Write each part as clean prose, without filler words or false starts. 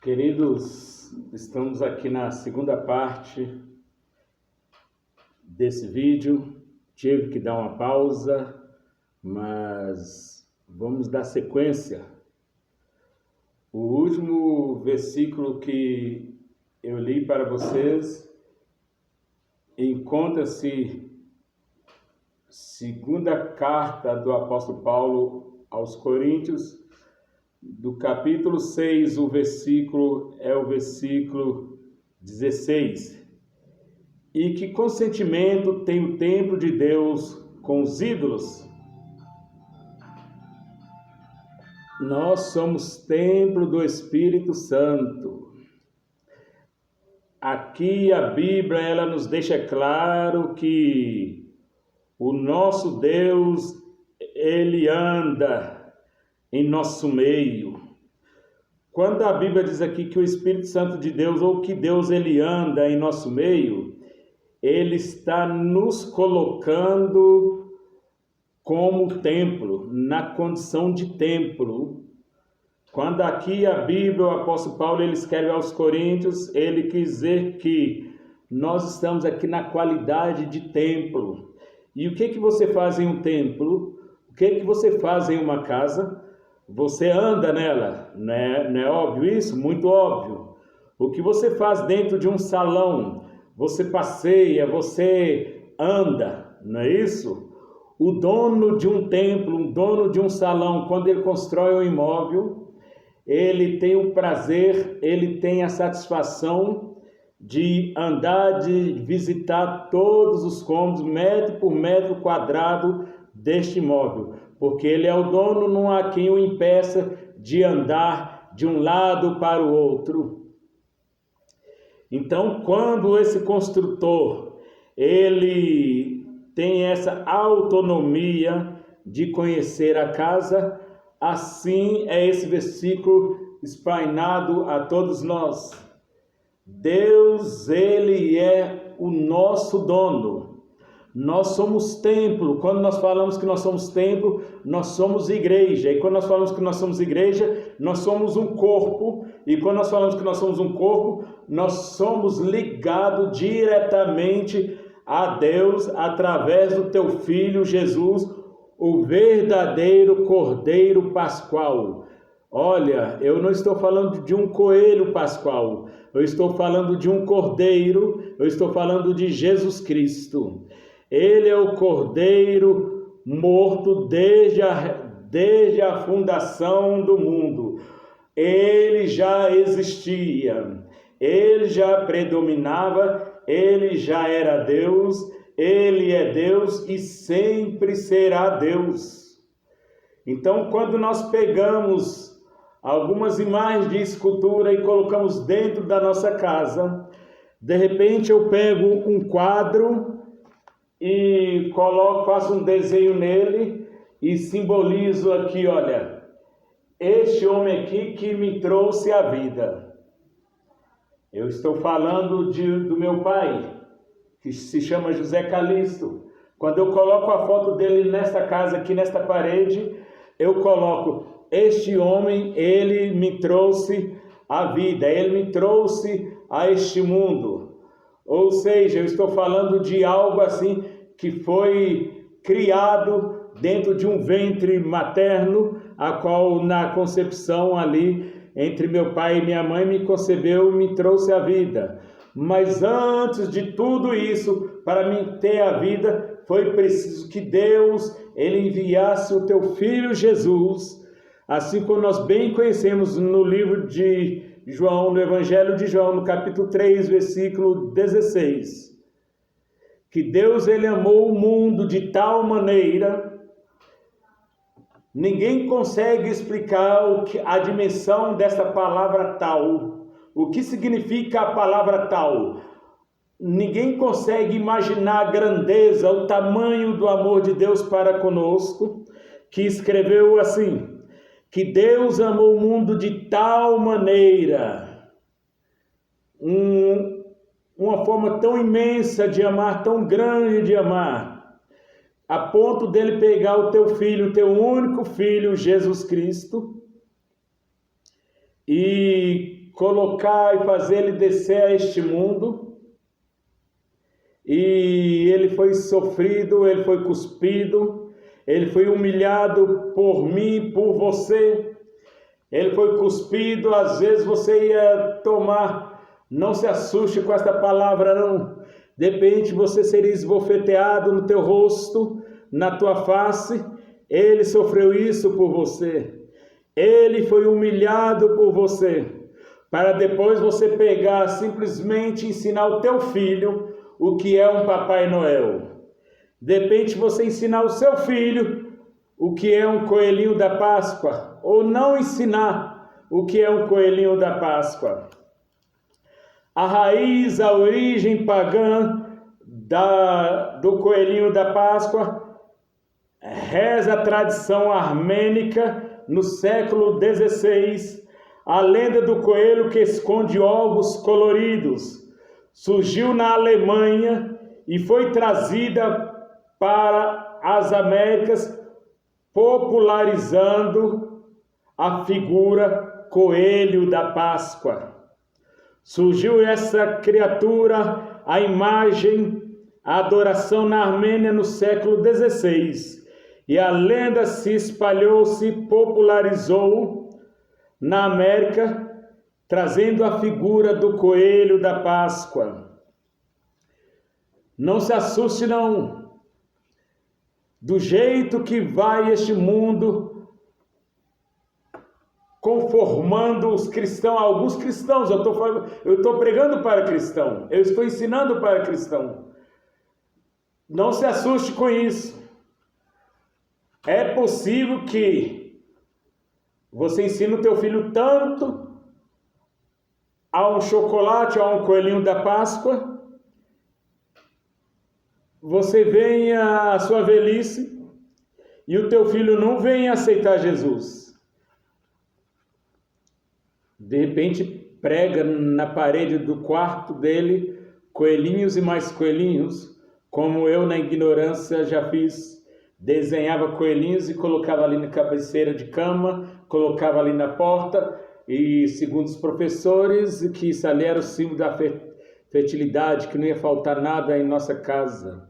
Queridos, estamos aqui na segunda parte desse vídeo. Tive que dar uma pausa, mas vamos dar sequência. O último versículo que eu li para vocês encontra-se segunda carta do apóstolo Paulo aos Coríntios, do capítulo 6, o versículo é o versículo 16. E que consentimento tem o templo de Deus com os ídolos? Nós somos templo do Espírito Santo. Aqui a Bíblia ela nos deixa claro que o nosso Deus, ele anda em nosso meio. Quando a Bíblia diz aqui que o Espírito Santo de Deus, ou que Deus ele anda em nosso meio, ele está nos colocando como templo, na condição de templo. Quando aqui a Bíblia, o apóstolo Paulo, ele escreve aos Coríntios, ele quis dizer que nós estamos aqui na qualidade de templo. E o que você faz em um templo? O que você faz em uma casa? Você anda nela, não é óbvio isso? Muito óbvio. O que você faz dentro de um salão? Você passeia, você anda, não é isso? O dono de um templo, o dono de um salão, quando ele constrói um imóvel, ele tem o prazer, ele tem a satisfação de andar, de visitar todos os cômodos, metro por metro quadrado deste imóvel. Porque ele é o dono, não há quem o impeça de andar de um lado para o outro. Então, quando esse construtor, ele tem essa autonomia de conhecer a casa, assim é esse versículo explainado a todos nós. Deus, ele é o nosso dono. Nós somos templo. Quando nós falamos que nós somos templo, nós somos igreja. E quando nós falamos que nós somos igreja, nós somos um corpo. E quando nós falamos que nós somos um corpo, nós somos ligados diretamente a Deus através do teu Filho Jesus, o verdadeiro Cordeiro Pascual. Olha, eu não estou falando de um coelho pascual. Eu estou falando de um cordeiro. Eu estou falando de Jesus Cristo. Ele é o Cordeiro morto desde a fundação do mundo. Ele já existia, ele já predominava, ele já era Deus, ele é Deus e sempre será Deus. Então, quando nós pegamos algumas imagens de escultura e colocamos dentro da nossa casa, de repente eu pego um quadro e faço um desenho nele e simbolizo aqui, olha, este homem aqui que me trouxe a vida. Eu estou falando do meu pai, que se chama José Calixto. Quando eu coloco a foto dele nesta casa, aqui nesta parede, eu coloco, este homem, ele me trouxe a vida, ele me trouxe a este mundo. Ou seja, eu estou falando de algo assim que foi criado dentro de um ventre materno, a qual na concepção ali, entre meu pai e minha mãe, me concebeu e me trouxe a vida. Mas antes de tudo isso, para mim ter a vida, foi preciso que Deus, ele enviasse o teu Filho Jesus, assim como nós bem conhecemos no livro de João, no Evangelho de João, no capítulo 3, versículo 16, que Deus ele amou o mundo de tal maneira, ninguém consegue explicar a dimensão dessa palavra tal, o que significa a palavra tal. Ninguém consegue imaginar a grandeza, o tamanho do amor de Deus para conosco, que escreveu assim, que Deus amou o mundo de tal maneira, uma forma tão imensa de amar, tão grande de amar, a ponto dele pegar o teu filho, o teu único filho, Jesus Cristo, e colocar e fazer ele descer a este mundo. E ele foi sofrido, ele foi cuspido, ele foi humilhado por mim, por você. Ele foi cuspido, às vezes você ia tomar, não se assuste com esta palavra não. De repente você seria esbofeteado no teu rosto, na tua face. Ele sofreu isso por você. Ele foi humilhado por você, para depois você pegar, simplesmente ensinar o teu filho o que é um Papai Noel. De repente você ensinar o seu filho o que é um coelhinho da Páscoa, ou não ensinar o que é um coelhinho da Páscoa. A raiz, a origem pagã do coelhinho da Páscoa reza a tradição armênica no século XVI. A lenda do coelho que esconde ovos coloridos surgiu na Alemanha e foi trazida para as Américas, popularizando a figura coelho da Páscoa. Surgiu essa criatura, a imagem, a adoração na Armênia no século XVI. E a lenda se espalhou, se popularizou na América, trazendo a figura do coelho da Páscoa. Não se assuste não. Do jeito que vai este mundo conformando os cristãos, alguns cristãos, eu estou pregando para cristão, eu estou ensinando para cristão. Não se assuste com isso. É possível que você ensine o teu filho tanto a um chocolate, a um coelhinho da Páscoa, você venha à sua velhice e o teu filho não venha aceitar Jesus. De repente prega na parede do quarto dele coelhinhos e mais coelhinhos, como eu na ignorância já fiz. Desenhava coelhinhos e colocava ali na cabeceira de cama, colocava ali na porta, e segundo os professores, que isso ali era o símbolo da fertilidade, que não ia faltar nada em nossa casa.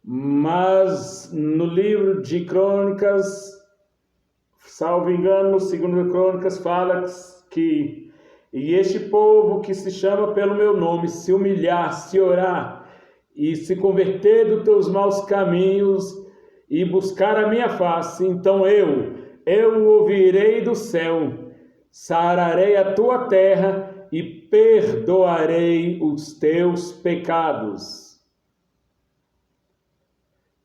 Mas no livro de Crônicas, salvo engano, segundo Crônicas, fala que e este povo que se chama pelo meu nome, se humilhar, se orar e se converter dos teus maus caminhos e buscar a minha face, então eu ouvirei do céu, sararei a tua terra e perdoarei os teus pecados.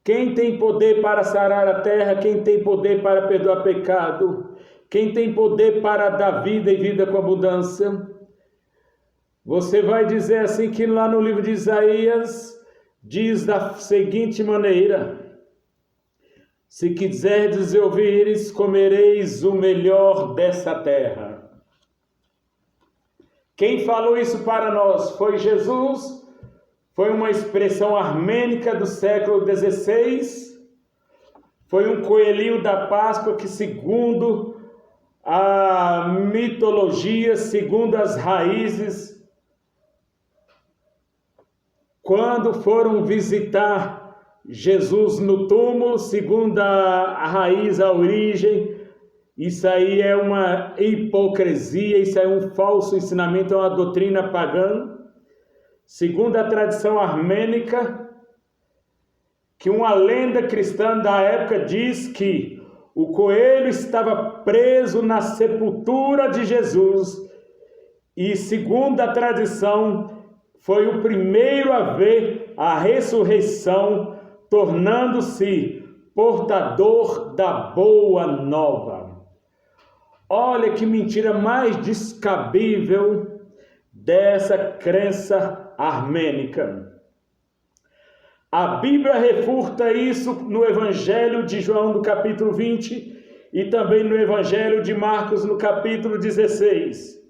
Quem tem poder para sarar a terra? Quem tem poder para perdoar pecado? Quem tem poder para dar vida e vida com abundância? Você vai dizer assim que lá no livro de Isaías diz da seguinte maneira: se quiserdes e ouvires, comereis o melhor dessa terra. Quem falou isso para nós? Foi Jesus? Foi uma expressão armênica do século XVI. Foi um coelhinho da Páscoa que, segundo a mitologia, segundo as raízes, quando foram visitar Jesus no túmulo, segundo a raiz, a origem, isso aí é uma hipocrisia, isso aí é um falso ensinamento, é uma doutrina pagã. Segundo a tradição armênica, que uma lenda cristã da época diz que o coelho estava preso na sepultura de Jesus e, segundo a tradição, foi o primeiro a ver a ressurreição, tornando-se portador da boa nova. Olha que mentira mais descabível dessa crença armênica. A Bíblia refuta isso no Evangelho de João, no capítulo 20, e também no Evangelho de Marcos, no capítulo 16,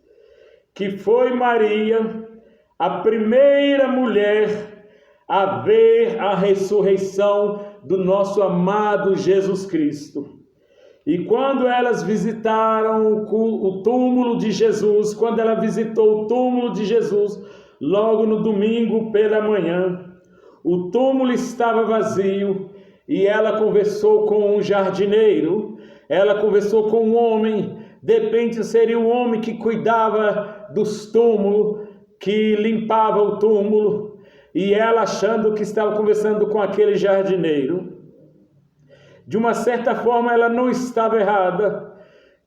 que foi Maria a primeira mulher a ver a ressurreição do nosso amado Jesus Cristo. E quando elas visitaram o túmulo de Jesus, quando ela visitou o túmulo de Jesus, logo no domingo pela manhã, o túmulo estava vazio e ela conversou com um jardineiro, ela conversou com um homem, de repente seria o homem que cuidava dos túmulos, que limpava o túmulo, e ela achando que estava conversando com aquele jardineiro. De uma certa forma ela não estava errada,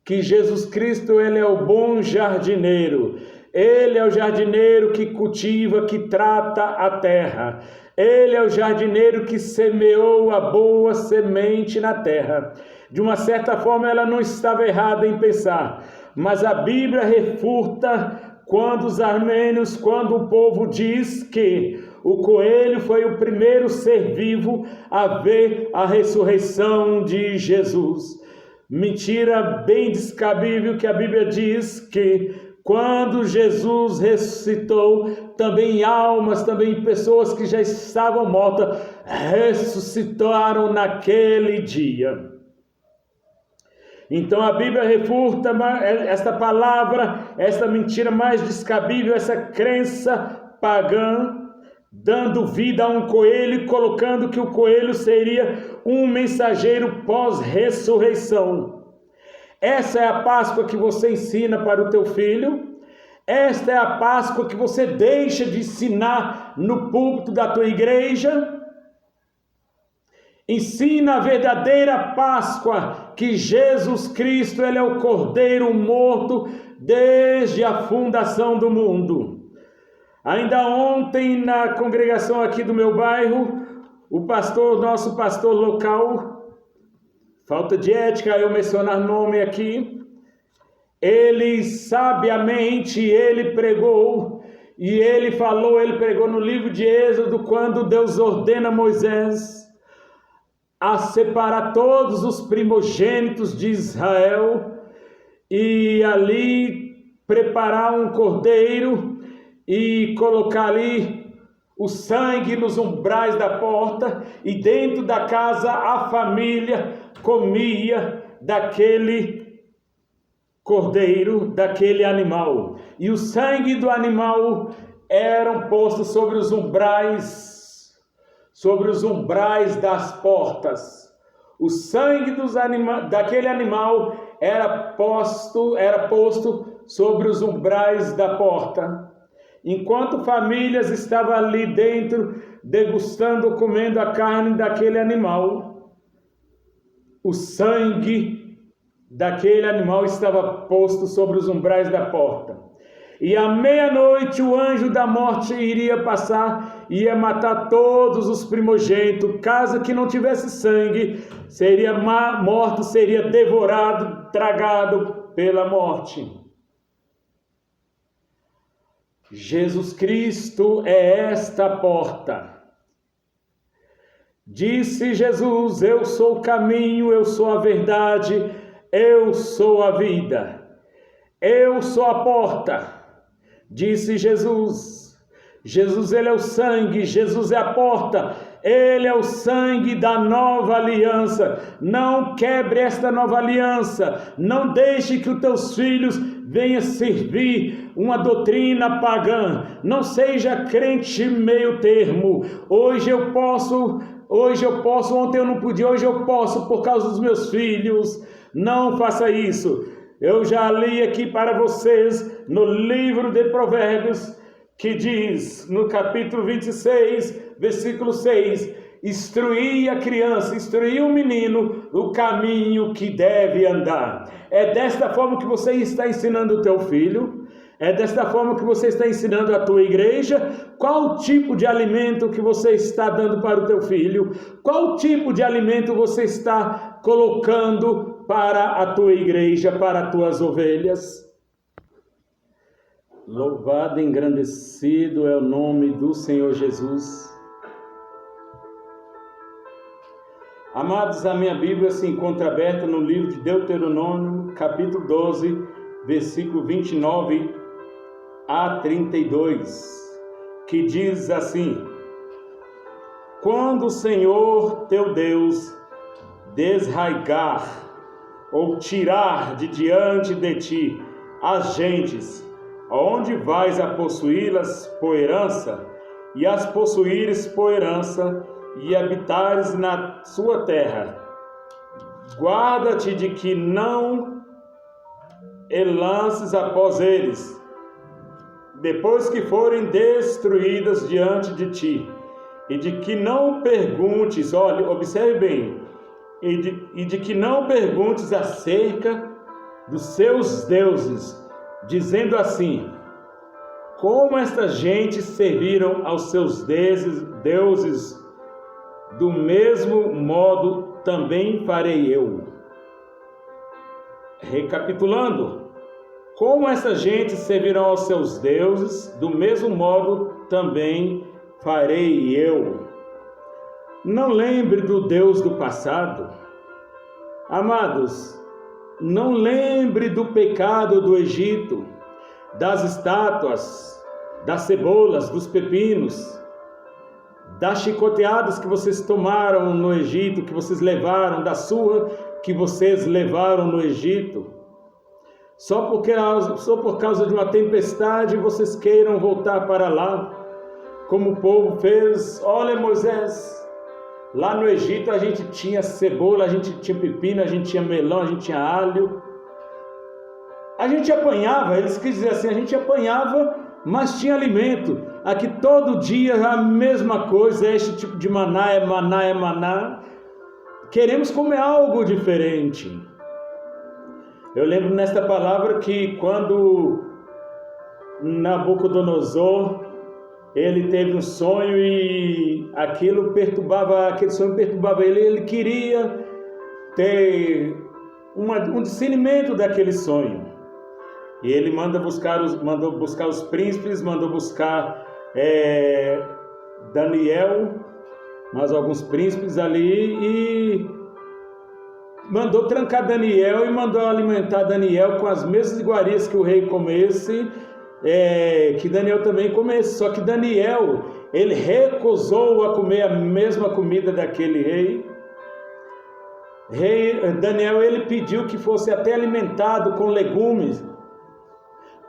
que Jesus Cristo, ele é o bom jardineiro. Ele é o jardineiro que cultiva, que trata a terra. Ele é o jardineiro que semeou a boa semente na terra. De uma certa forma ela não estava errada em pensar, mas a Bíblia refuta quando os armênios, quando o povo diz que o coelho foi o primeiro ser vivo a ver a ressurreição de Jesus. Mentira bem descabível, que a Bíblia diz que quando Jesus ressuscitou, também almas, também pessoas que já estavam mortas, ressuscitaram naquele dia. Então a Bíblia refuta esta palavra, esta mentira mais descabível, essa crença pagã, dando vida a um coelho, colocando que o coelho seria um mensageiro pós-ressurreição. Essa é a Páscoa que você ensina para o teu filho. Esta é a Páscoa que você deixa de ensinar no púlpito da tua igreja. Ensina a verdadeira Páscoa, que Jesus Cristo, ele é o Cordeiro morto desde a fundação do mundo. Ainda ontem, na congregação aqui do meu bairro, o pastor, nosso pastor local, falta de ética eu mencionar nome aqui, ele sabiamente, ele pregou, e ele pregou no livro de Êxodo, quando Deus ordena a Moisés a separar todos os primogênitos de Israel, e ali preparar um cordeiro, e colocar ali o sangue nos umbrais da porta, e dentro da casa a família comia daquele cordeiro, daquele animal. E o sangue do animal eram postos sobre os umbrais das portas. O sangue daquele animal era posto sobre os umbrais da porta. Enquanto famílias estavam ali dentro, degustando, comendo a carne daquele animal, o sangue daquele animal estava posto sobre os umbrais da porta. E à meia-noite o anjo da morte iria passar e ia matar todos os primogênitos. Casa que não tivesse sangue seria morto, seria devorado, tragado pela morte. Jesus Cristo é esta porta. Disse Jesus: eu sou o caminho, eu sou a verdade, eu sou a vida. Eu sou a porta. Disse Jesus. Jesus, ele é o sangue, Jesus é a porta, ele é o sangue da nova aliança. Não quebre esta nova aliança, não deixe que os teus filhos venham servir uma doutrina pagã, não seja crente meio termo. Hoje eu posso, ontem eu não podia, hoje eu posso por causa dos meus filhos. Não faça isso. Eu já li aqui para vocês no livro de Provérbios, que diz no capítulo 26, versículo 6, instruir a criança, instruir o menino o caminho que deve andar. É desta forma que você está ensinando o teu filho? É desta forma que você está ensinando a tua igreja? Qual tipo de alimento que você está dando para o teu filho? Qual tipo de alimento você está colocando para a tua igreja, para as tuas ovelhas? Louvado e engrandecido é o nome do Senhor Jesus. Amados, a minha Bíblia se encontra aberta no livro de Deuteronômio, capítulo 12, versículo 29 a 32, que diz assim: quando o Senhor teu Deus desraigar ou tirar de diante de ti as gentes, aonde vais a possuí-las por herança, e as possuíres por herança, e habitares na sua terra. Guarda-te de que não lances após eles, depois que forem destruídas diante de ti, e de que não perguntes, olha, observe bem, e de que não perguntes acerca dos seus deuses, dizendo assim: como esta gente serviram aos seus deuses, do mesmo modo também farei eu. Recapitulando, como essa gente servirão aos seus deuses, do mesmo modo também farei eu. Não lembre do Deus do passado. Amados, não lembre do pecado do Egito, das estátuas, das cebolas, dos pepinos, das chicoteadas que vocês tomaram no Egito, que vocês levaram, da surra que vocês levaram no Egito. Só por causa de uma tempestade vocês queiram voltar para lá, como o povo fez. Olha, Moisés, lá no Egito a gente tinha cebola, a gente tinha pepino, a gente tinha melão, a gente tinha alho. A gente apanhava, eles quis dizer assim, a gente apanhava, mas tinha alimento. Aqui todo dia a mesma coisa, este tipo de maná é maná, é maná. Queremos comer algo diferente. Eu lembro nesta palavra que quando Nabucodonosor, ele teve um sonho e aquele sonho perturbava ele. Ele queria ter um discernimento daquele sonho. E ele mandou buscar os príncipes, mandou buscar Daniel, mais alguns príncipes ali, e mandou trancar Daniel e mandou alimentar Daniel com as mesmas iguarias que o rei comesse, que Daniel também comesse. Só que Daniel, ele recusou a comer a mesma comida daquele rei. Daniel, ele pediu que fosse até alimentado com legumes,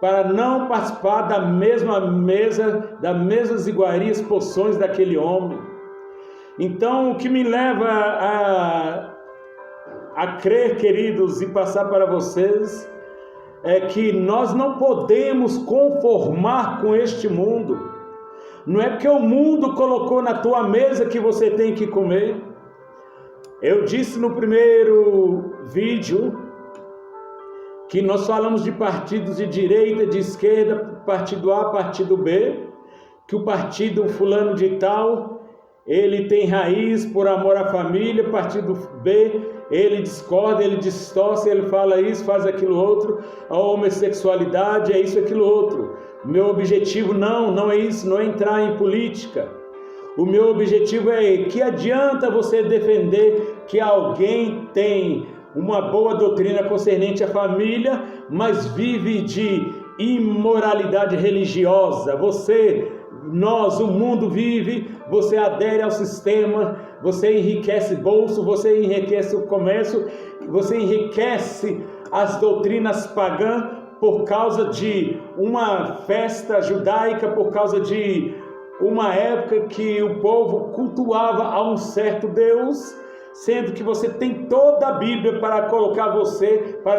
para não participar da mesma mesa, das mesmas iguarias, porções daquele homem. Então, o que me leva a crer, queridos, e passar para vocês, é que nós não podemos conformar com este mundo. Não é porque o mundo colocou na tua mesa que você tem que comer. Eu disse no primeiro vídeo que nós falamos de partidos de direita, de esquerda, partido A, partido B, que o partido fulano de tal, ele tem raiz por amor à família, partido B, ele discorda, ele distorce, ele fala isso, faz aquilo outro, a homossexualidade é isso, aquilo outro. O meu objetivo não é isso, não é entrar em política. O meu objetivo é que adianta você defender que alguém tem uma boa doutrina concernente à família, mas vive de imoralidade religiosa. O mundo vive, você adere ao sistema, você enriquece bolso, você enriquece o comércio, você enriquece as doutrinas pagãs por causa de uma festa judaica, por causa de uma época que o povo cultuava a um certo Deus, sendo que você tem toda a Bíblia para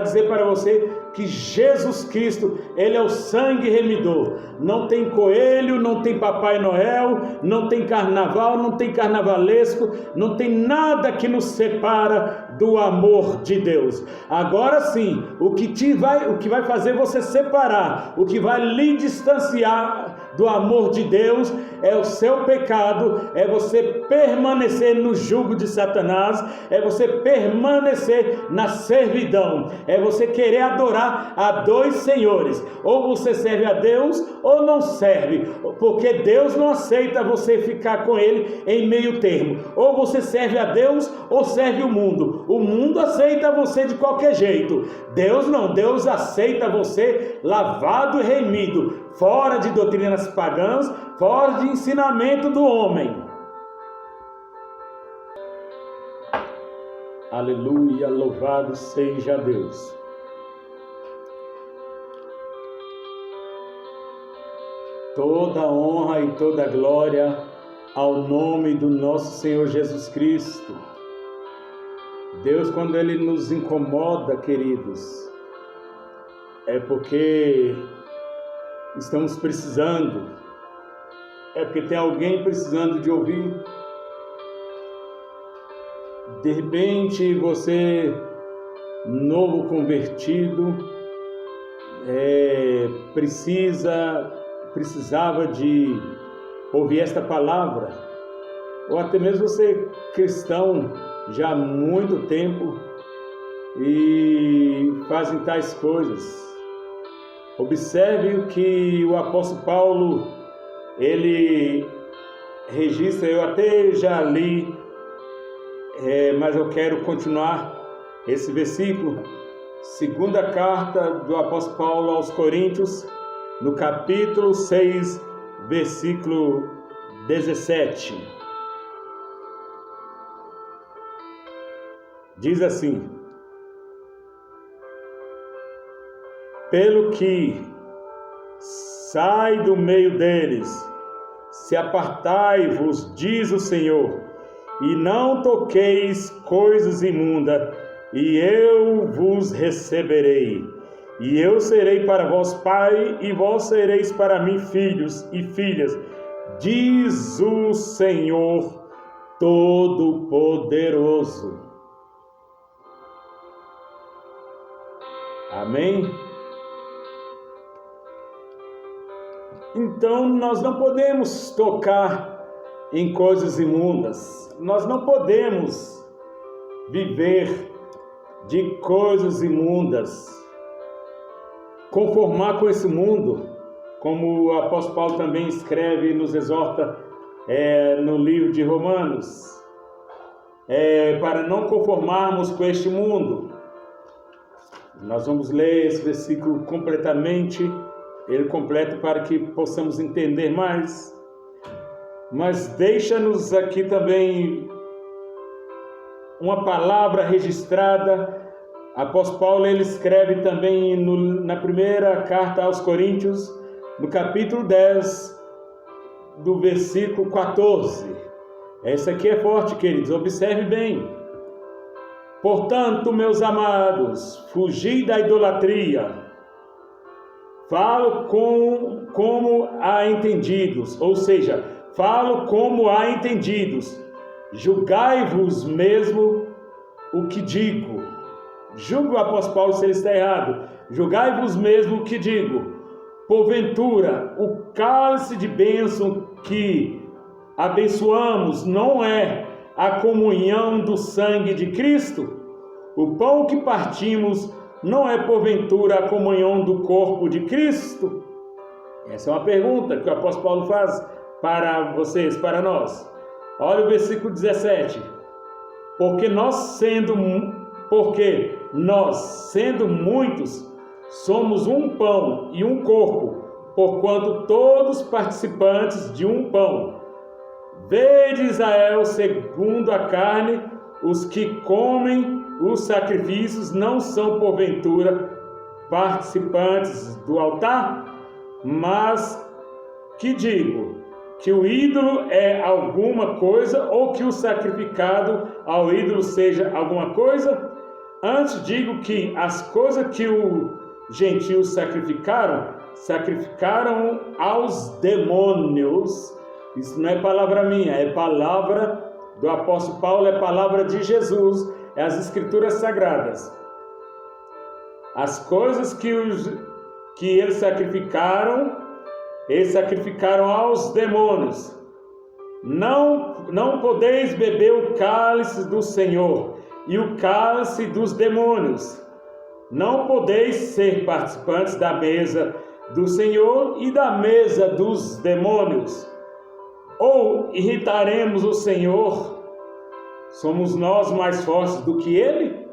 dizer para você que Jesus Cristo, ele é o sangue remidor. Não tem coelho, não tem Papai Noel, não tem carnaval, não tem carnavalesco, não tem nada que nos separa do amor de Deus. Agora sim, o que vai fazer você separar, o que vai lhe distanciar do amor de Deus é o seu pecado, é você permanecer no jugo de Satanás, é você permanecer na servidão, é você querer adorar a dois senhores. Ou você serve a Deus ou não serve, porque Deus não aceita você ficar com ele em meio termo. Ou você serve a Deus ou serve o mundo. O mundo aceita você de qualquer jeito, Deus não. Deus aceita você lavado e remido, fora de doutrinas pagãs, fora de ensinamento do homem. Aleluia, louvado seja Deus. Toda honra e toda glória ao nome do nosso Senhor Jesus Cristo. Deus, quando Ele nos incomoda, queridos, é porque estamos precisando, é porque tem alguém precisando de ouvir. De repente, você, novo convertido, precisava de ouvir esta palavra, ou até mesmo você, cristão, já há muito tempo e fazem tais coisas. Observe o que o apóstolo Paulo, ele registra, eu até já li, mas eu quero continuar esse versículo, segunda carta do apóstolo Paulo aos Coríntios, no capítulo 6, versículo 17. Diz assim: pelo que sai do meio deles, se apartai-vos, diz o Senhor, e não toqueis coisas imundas, e eu vos receberei. E eu serei para vós pai, e vós sereis para mim filhos e filhas, diz o Senhor Todo-Poderoso. Amém? Então, nós não podemos tocar em coisas imundas. Nós não podemos viver de coisas imundas, conformar com esse mundo, como o apóstolo Paulo também escreve e nos exorta no livro de Romanos, para não conformarmos com este mundo. Nós vamos ler esse versículo completamente, ele completo, para que possamos entender mais. Mas deixa-nos aqui também uma palavra registrada. Apóstolo Paulo, ele escreve também na primeira carta aos Coríntios, no capítulo 10, do versículo 14. Essa aqui é forte, queridos, observe bem. Portanto, meus amados, fugi da idolatria. Falo como há entendidos, ou seja, falo como há entendidos. Julgai-vos mesmo o que digo. Julgue o apóstolo Paulo se ele está errado. Julgai-vos mesmo o que digo. Porventura, o cálice de bênção que abençoamos não é a comunhão do sangue de Cristo? O pão que partimos não é porventura a comunhão do corpo de Cristo? Essa é uma pergunta que o apóstolo Paulo faz para vocês, para nós. Olha o versículo 17. Porque nós, sendo muitos, somos um pão e um corpo, porquanto todos participantes de um pão. Vede, Israel, segundo a carne, os que comem os sacrifícios não são porventura participantes do altar? Mas que digo? Que o ídolo é alguma coisa, ou que o sacrificado ao ídolo seja alguma coisa? Antes digo que as coisas que os gentios sacrificaram aos demônios. Isso não é palavra minha, é palavra do apóstolo Paulo, é palavra de Jesus, é as escrituras sagradas. As coisas que eles sacrificaram aos demônios. Não podeis beber o cálice do Senhor e o cálice dos demônios. Não podeis ser participantes da mesa do Senhor e da mesa dos demônios. Ou irritaremos o Senhor? Somos nós mais fortes do que Ele?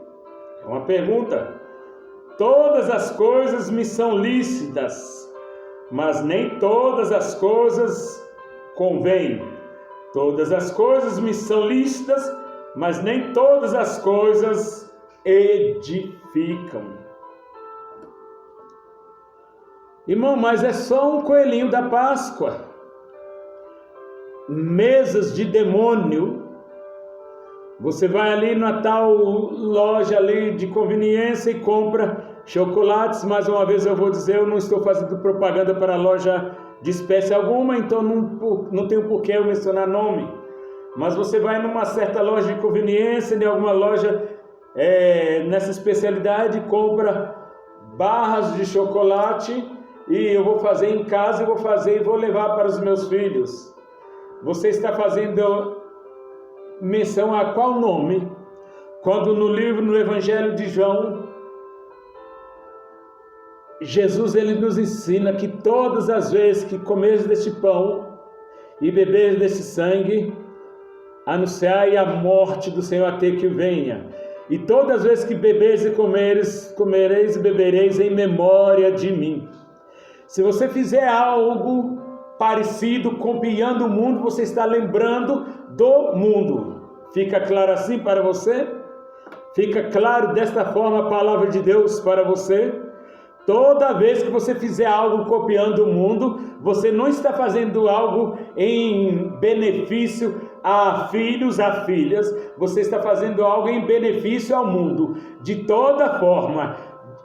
É uma pergunta. Todas as coisas me são lícitas, mas nem todas as coisas convêm. Todas as coisas me são lícitas, mas nem todas as coisas edificam. Irmão, mas é só um coelhinho da Páscoa. Mesas de demônio. Você vai ali na tal loja ali de conveniência e compra chocolates. Mais uma vez eu vou dizer, eu não estou fazendo propaganda para a loja de espécie alguma, então não tenho por que eu mencionar nome. Mas você vai numa certa loja de conveniência, em alguma loja nessa especialidade, compra barras de chocolate e eu vou fazer em casa, e vou levar para os meus filhos. Você está fazendo menção a qual nome? Quando no Evangelho de João, Jesus ele nos ensina que todas as vezes que comeres deste pão e beberes desse sangue, anunciai a morte do Senhor até que venha. E todas as vezes que beberes e comereis e bebereis em memória de mim. Se você fizer algo parecido, copiando o mundo, você está lembrando do mundo. Fica claro assim para você? Fica claro desta forma a palavra de Deus para você? Toda vez que você fizer algo copiando o mundo, você não está fazendo algo em benefício a filhos, a filhas, você está fazendo algo em benefício ao mundo. De toda forma,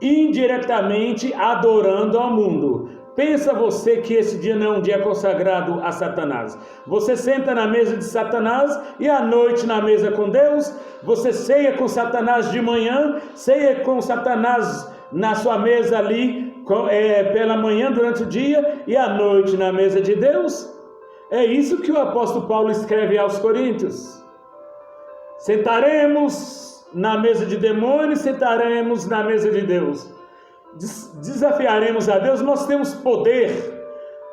indiretamente adorando ao mundo. Pensa você que esse dia não é um dia consagrado a Satanás. Você senta na mesa de Satanás e à noite na mesa com Deus. Você ceia com Satanás de manhã, ceia com Satanás na sua mesa ali pela manhã durante o dia e à noite na mesa de Deus. É isso que o apóstolo Paulo escreve aos Coríntios. Sentaremos na mesa de demônios, sentaremos na mesa de Deus. Desafiaremos a Deus. Nós temos poder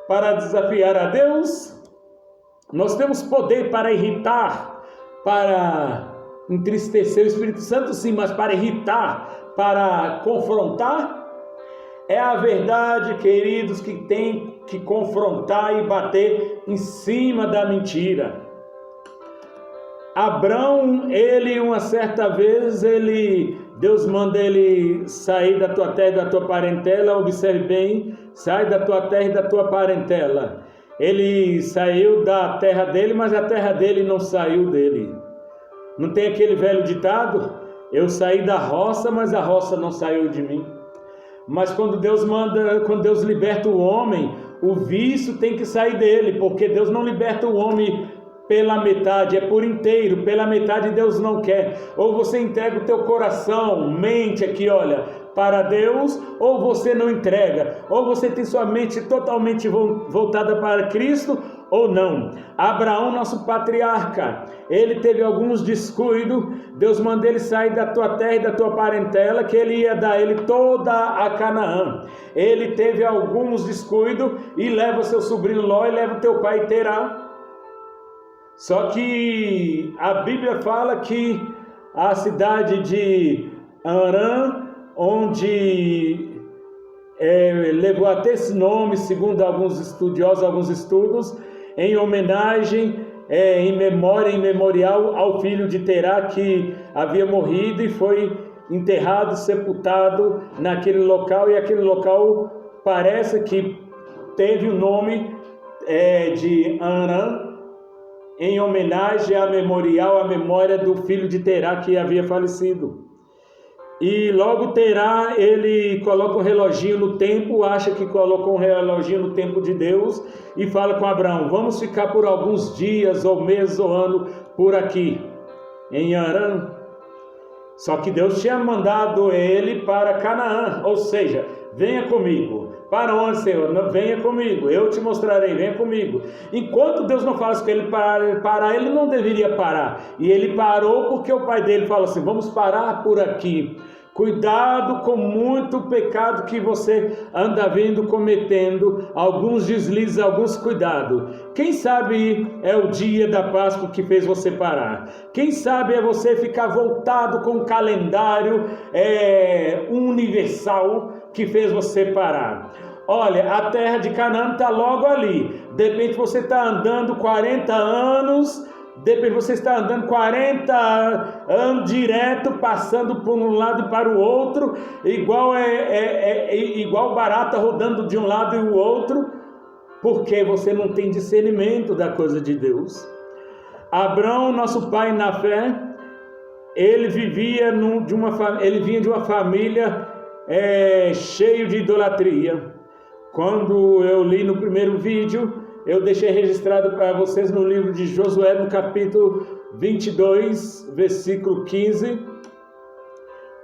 para desafiar a Deus. Nós temos poder para irritar, para entristecer o Espírito Santo, sim, mas para irritar, para confrontar. É a verdade, queridos, que tem que confrontar e bater em cima da mentira. Abrão, uma certa vez, Deus manda ele sair da tua terra e da tua parentela. Observe bem, sai da tua terra e da tua parentela. Ele saiu da terra dele, mas a terra dele não saiu dele. Não tem aquele velho ditado? Eu saí da roça, mas a roça não saiu de mim. Mas quando Deus liberta o homem, o vício tem que sair dele, porque Deus não liberta o homem pela metade, é por inteiro. Pela metade Deus não quer. Ou você entrega o teu coração, mente aqui, olha, para Deus, ou você não entrega. Ou você tem sua mente totalmente voltada para Cristo, ou não. Abraão, nosso patriarca, ele teve alguns descuidos. Deus mandou ele sair da tua terra e da tua parentela, que ele ia dar ele toda a Canaã. Ele teve alguns descuidos e leva seu sobrinho Ló e leva teu pai Terá. Só que a Bíblia fala que a cidade de Harã, onde levou até esse nome, segundo alguns estudiosos, alguns estudos, em homenagem, em memória, em memorial ao filho de Terá, que havia morrido e foi enterrado, sepultado naquele local, e aquele local parece que teve o nome de Harã, em homenagem a memorial, à memória do filho de Terá que havia falecido. E logo Terá, ele coloca um reloginho no tempo, acha que colocou um reloginho no tempo de Deus e fala com Abraão: vamos ficar por alguns dias, ou meses, ou ano por aqui, em Harã. Só que Deus tinha mandado ele para Canaã, ou seja, venha comigo. Para onde, Senhor? Não, venha comigo, eu te mostrarei, venha comigo. Enquanto Deus não fala com ele parar, ele não deveria parar. E ele parou porque o pai dele falou assim: vamos parar por aqui. Cuidado com muito pecado que você anda vindo cometendo, alguns deslizes, alguns cuidados. Quem sabe é o dia da Páscoa que fez você parar. Quem sabe é você ficar voltado com o calendário universal que fez você parar. Olha, a terra de Canaã está logo ali. De repente você está andando 40 anos Depois você está andando 40 anos direto, passando por um lado e para o outro, igual barata rodando de um lado e o outro, porque você não tem discernimento da coisa de Deus. Abraão, nosso pai na fé, ele vinha de uma família cheia de idolatria. Quando eu li no primeiro vídeo, eu deixei registrado para vocês no livro de Josué, no capítulo 22, versículo 15,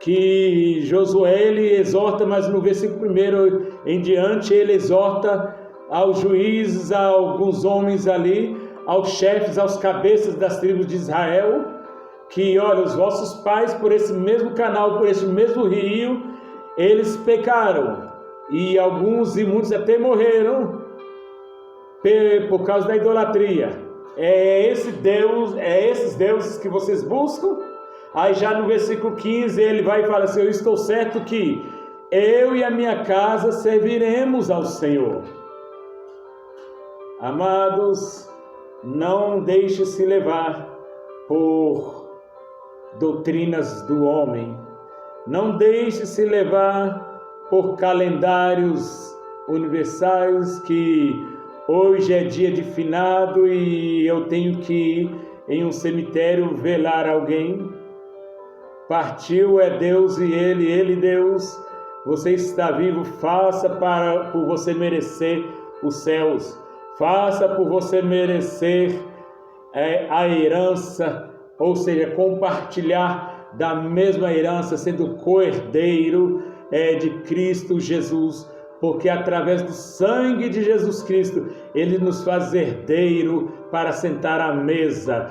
que Josué ele exorta, mas no versículo 1 em diante, ele exorta aos juízes, a alguns homens ali, aos chefes, aos cabeças das tribos de Israel, que olha, os vossos pais, por esse mesmo canal, por esse mesmo rio, eles pecaram, e alguns e muitos até morreram por causa da idolatria. É esses deuses que vocês buscam? Aí já no versículo 15 ele vai e fala assim: eu estou certo que eu e a minha casa serviremos ao Senhor. Amados, não deixe se levar por doutrinas do homem, não deixe se levar por calendários universais, que hoje é dia de finado e eu tenho que ir em um cemitério velar alguém. Partiu é Deus e ele Deus. Você está vivo, faça por você merecer os céus. Faça por você merecer a herança, ou seja, compartilhar da mesma herança, sendo co-herdeiro de Cristo Jesus. Porque através do sangue de Jesus Cristo, Ele nos faz herdeiro para sentar à mesa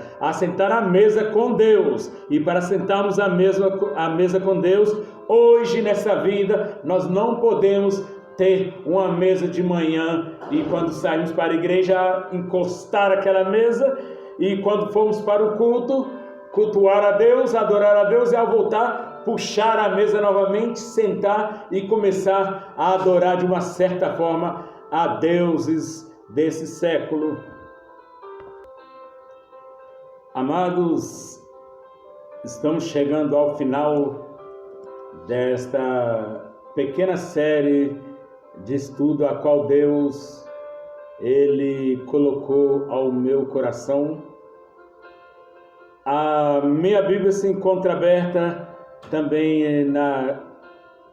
com Deus. E para sentarmos à mesa com Deus, hoje nessa vida, nós não podemos ter uma mesa de manhã e quando saímos para a igreja, encostar aquela mesa, e quando formos para o culto, cultuar a Deus, adorar a Deus, e ao voltar, puxar a mesa novamente, sentar e começar a adorar de uma certa forma a deuses desse século. Amados, estamos chegando ao final desta pequena série de estudo a qual Deus Ele colocou ao meu coração. A minha Bíblia se encontra aberta também na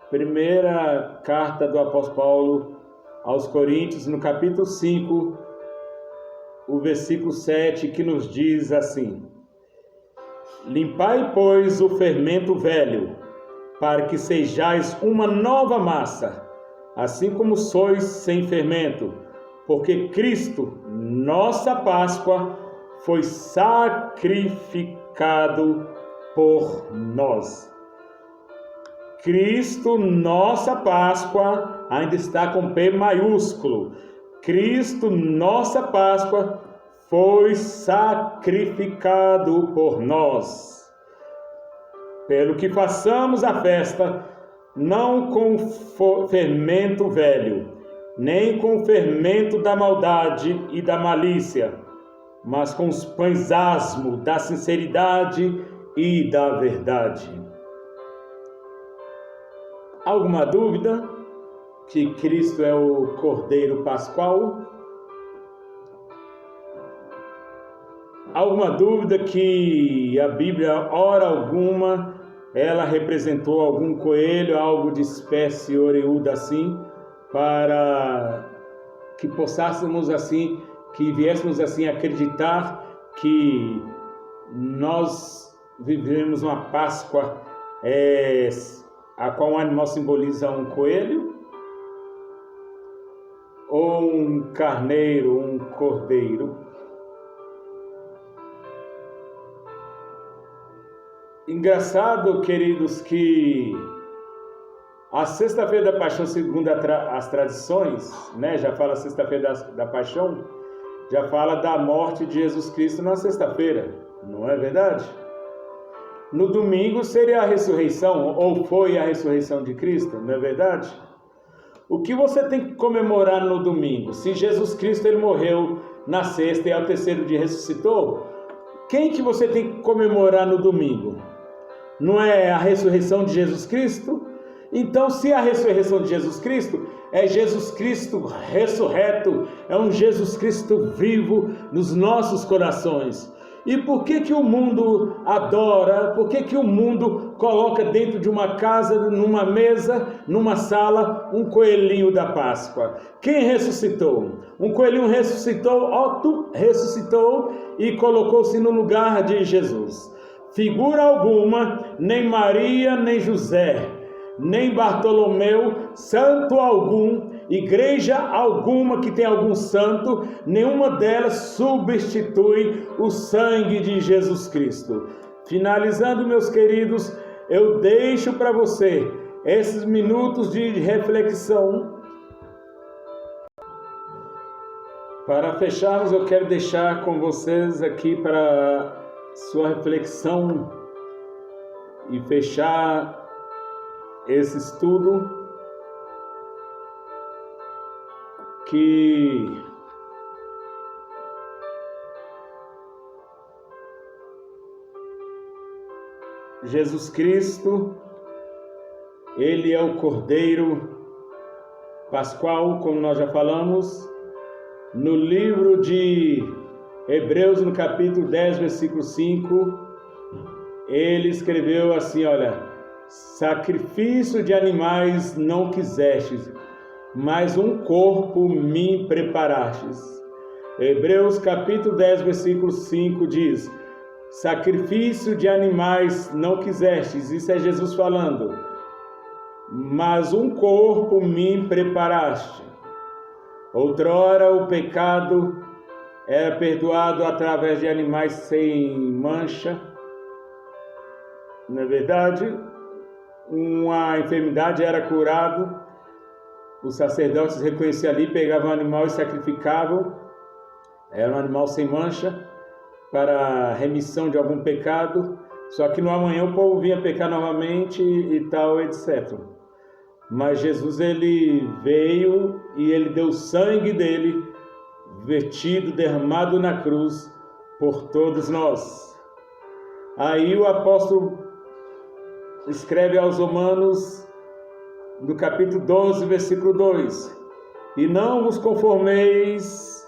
primeira carta do apóstolo Paulo aos Coríntios, no capítulo 5, o versículo 7, que nos diz assim: limpai, pois, o fermento velho, para que sejais uma nova massa, assim como sois sem fermento, porque Cristo, nossa Páscoa, foi sacrificado por nós. Cristo, nossa Páscoa, ainda está com P maiúsculo. Cristo, nossa Páscoa, foi sacrificado por nós. Pelo que façamos a festa, não com fermento velho, nem com o fermento da maldade e da malícia, mas com os pães asmos da sinceridade e da verdade. Alguma dúvida que Cristo é o Cordeiro Pascual? Alguma dúvida que a Bíblia, hora alguma, ela representou algum coelho, algo de espécie oriunda assim, para que possássemos assim, que viéssemos assim acreditar que nós vivemos uma Páscoa a qual um animal simboliza um coelho, ou um carneiro, um cordeiro. Engraçado, queridos, que a Sexta-feira da Paixão, segundo as tradições, já fala Sexta-feira da Paixão, já fala da morte de Jesus Cristo na sexta-feira, não é verdade? No domingo seria a ressurreição, ou foi a ressurreição de Cristo, não é verdade? O que você tem que comemorar no domingo? Se Jesus Cristo ele morreu na sexta e ao terceiro dia ressuscitou, Quem que você tem que comemorar no domingo? Não é a ressurreição de Jesus Cristo? Então, se a ressurreição de Jesus Cristo é Jesus Cristo ressurreto, é um Jesus Cristo vivo nos nossos corações. E por que que o mundo adora, por que que o mundo coloca dentro de uma casa, numa mesa, numa sala, um coelhinho da Páscoa? Quem ressuscitou? Um coelhinho ressuscitou, Otto ressuscitou e colocou-se no lugar de Jesus. Figura alguma, nem Maria, nem José, nem Bartolomeu, santo algum, igreja alguma que tem algum santo, nenhuma delas substitui o sangue de Jesus Cristo. Finalizando, meus queridos, eu deixo para você esses minutos de reflexão. Para fecharmos, eu quero deixar com vocês aqui para sua reflexão e fechar esse estudo, que Jesus Cristo, Ele é o Cordeiro Pascual, como nós já falamos, no livro de Hebreus, no capítulo 10, versículo 5, ele escreveu assim, olha: sacrifício de animais não quisestes, mas um corpo me preparastes. Hebreus capítulo 10, versículo 5 diz: sacrifício de animais não quisestes, isso é Jesus falando, mas um corpo me preparaste. Outrora o pecado era perdoado através de animais sem mancha. Na verdade, uma enfermidade era curado, os sacerdotes reconheciam ali, pegavam o animal e sacrificavam. Era um animal sem mancha para remissão de algum pecado. Só que no amanhã o povo vinha pecar novamente e tal, etc. Mas Jesus, ele veio e ele deu o sangue dele vertido, derramado na cruz por todos nós. Aí o apóstolo escreve aos Romanos, no capítulo 12, versículo 2: e não vos conformeis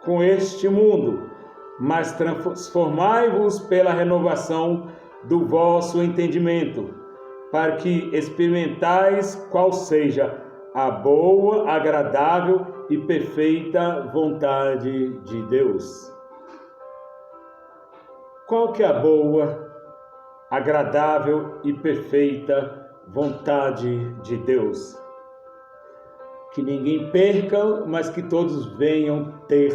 com este mundo, mas transformai-vos pela renovação do vosso entendimento, para que experimentais qual seja a boa, agradável e perfeita vontade de Deus. Qual que é a boa, agradável e perfeita vontade de Deus? Que ninguém perca, mas que todos venham ter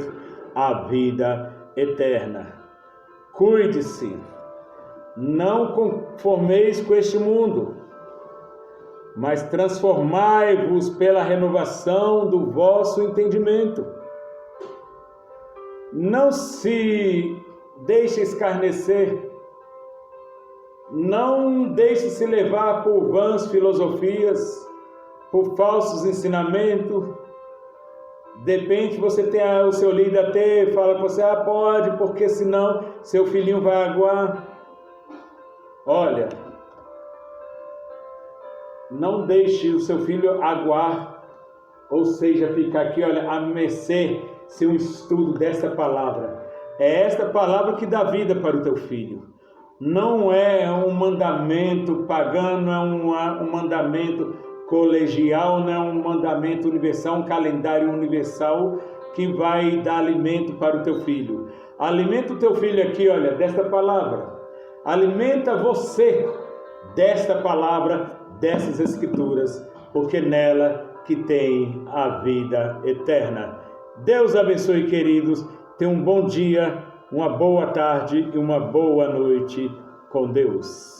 a vida eterna. Cuide-se, não conformeis com este mundo, mas transformai-vos pela renovação do vosso entendimento. Não se deixe escarnecer, não deixe se levar por vãs filosofias, por falsos ensinamentos. De repente você tem o seu líder até fala com você: pode, porque senão seu filhinho vai aguar. Olha, não deixe o seu filho aguar, ou seja, ficar aqui, olha, a mercê se um estudo dessa palavra. É esta palavra que dá vida para o teu filho. Não é um mandamento pagano, não é um mandamento colegial, não é um mandamento universal, um calendário universal que vai dar alimento para o teu filho. Alimenta o teu filho aqui, olha, desta palavra. Alimenta você desta palavra, dessas escrituras, porque nela que tem a vida eterna. Deus abençoe, queridos. Tenham um bom dia, uma boa tarde e uma boa noite com Deus.